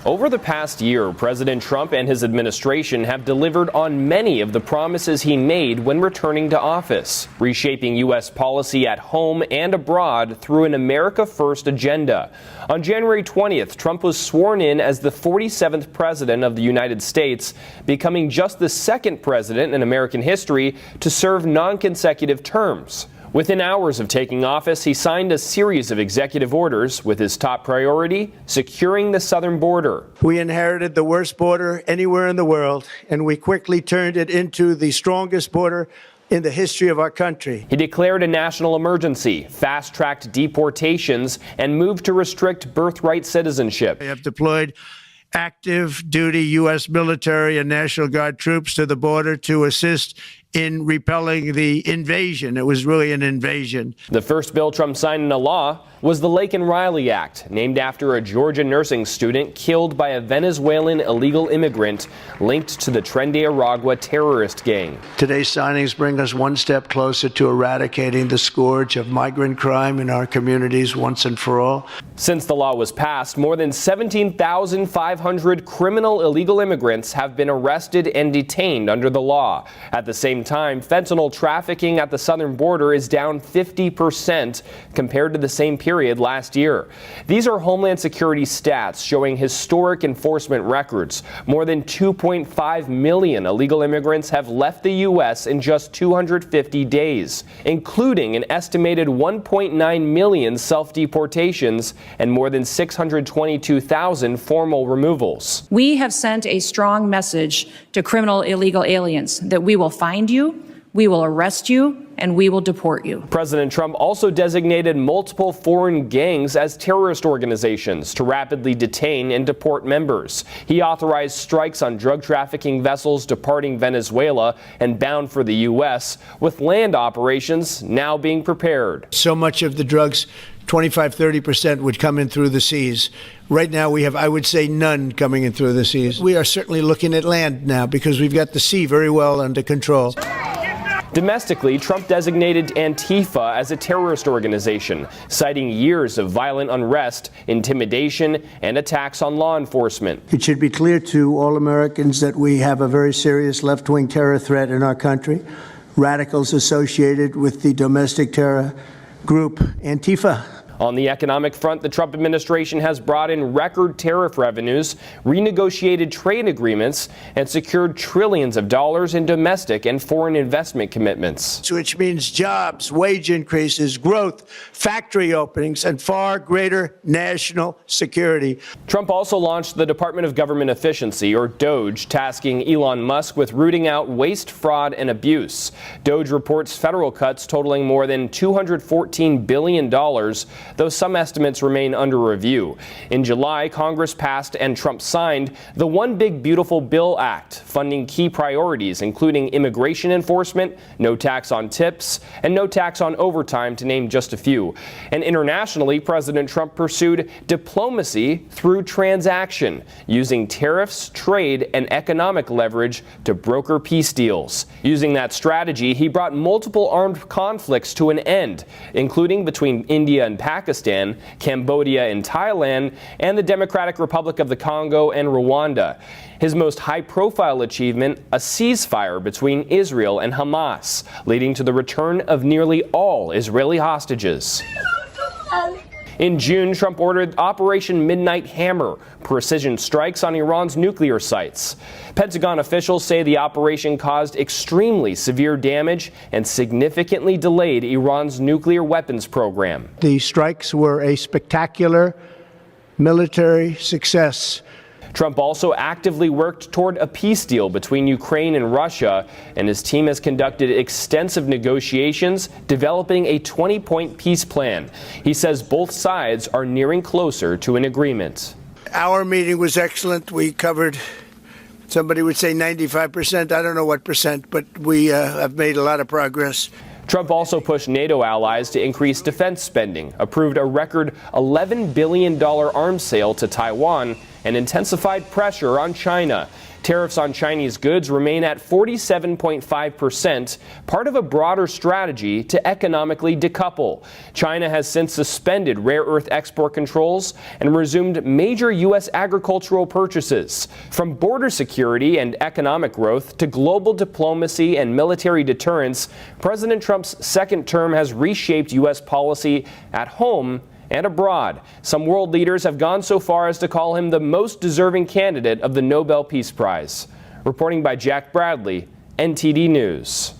Over the past year, President Trump and his administration have delivered on many of the promises he made when returning to office, reshaping U.S. policy at home and abroad through an America First agenda. On January 20th, Trump was sworn in as the 47th President of the United States, becoming just the second president in American history to serve non-consecutive terms. Within hours of taking office, he signed a series of executive orders with his top priority, securing the southern border. We inherited the worst border anywhere in the world, and we quickly turned it into the strongest border in the history of our country. He declared a national emergency, fast-tracked deportations, and moved to restrict birthright citizenship. I have deployed active duty U.S. military and National Guard troops to the border to assist in repelling the invasion. It was really an invasion. The first bill Trump signed into law was the Laken-Riley Act, named after a Georgia nursing student killed by a Venezuelan illegal immigrant linked to the Tren de Aragua terrorist gang. Today's signings bring us one step closer to eradicating the scourge of migrant crime in our communities once and for all. Since the law was passed, more than 17,500 criminal illegal immigrants have been arrested and detained under the law. At the same time, fentanyl trafficking at the southern border is down 50% compared to the same period last year. These are Homeland Security stats showing historic enforcement records. More than 2.5 million illegal immigrants have left the U.S. in just 250 days, including an estimated 1.9 million self-deportations and more than 622,000 formal removals. We have sent a strong message to criminal illegal aliens that we will find you, we will arrest you, and we will deport you. President Trump also designated multiple foreign gangs as terrorist organizations to rapidly detain and deport members. He authorized strikes on drug trafficking vessels departing Venezuela and bound for the U.S., with land operations now being prepared. So much of the drugs, 25-30% would come in through the seas. Right now we have, I would say, none coming in through the seas. We are certainly looking at land now because we've got the sea very well under control. Domestically, Trump designated Antifa as a terrorist organization, citing years of violent unrest, intimidation, and attacks on law enforcement. It should be clear to all Americans that we have a very serious left-wing terror threat in our country. Radicals associated with the domestic terror group Antifa. On the economic front, the Trump administration has brought in record tariff revenues, renegotiated trade agreements, and secured trillions of dollars in domestic and foreign investment commitments. Which means jobs, wage increases, growth, factory openings, and far greater national security. Trump also launched the Department of Government Efficiency, or DOGE, tasking Elon Musk with rooting out waste, fraud, and abuse. DOGE reports federal cuts totaling more than $214 billion, though some estimates remain under review. In July, Congress passed and Trump signed the One Big Beautiful Bill Act, funding key priorities including immigration enforcement, no tax on tips, and no tax on overtime, to name just a few. And internationally, President Trump pursued diplomacy through transaction, using tariffs, trade, and economic leverage to broker peace deals. Using that strategy, he brought multiple armed conflicts to an end, including between India and Pakistan, Cambodia and Thailand, and the Democratic Republic of the Congo and Rwanda. His most high-profile achievement, a ceasefire between Israel and Hamas, leading to the return of nearly all Israeli hostages. In June, Trump ordered Operation Midnight Hammer, precision strikes on Iran's nuclear sites. Pentagon officials say the operation caused extremely severe damage and significantly delayed Iran's nuclear weapons program. The strikes were a spectacular military success. Trump also actively worked toward a peace deal between Ukraine and Russia, and his team has conducted extensive negotiations, developing a 20-point peace plan. He says both sides are nearing closer to an agreement. Our meeting was excellent. We covered, somebody would say 95%, I don't know what percent, but we have made a lot of progress. Trump also pushed NATO allies to increase defense spending, approved a record $11 billion arms sale to Taiwan, and intensified pressure on China. Tariffs on Chinese goods remain at 47.5%, part of a broader strategy to economically decouple. China has since suspended rare earth export controls and resumed major U.S. agricultural purchases. From border security and economic growth to global diplomacy and military deterrence, President Trump's second term has reshaped U.S. policy at home and abroad. Some world leaders have gone so far as to call him the most deserving candidate of the Nobel Peace Prize. Reporting by Jack Bradley, NTD News.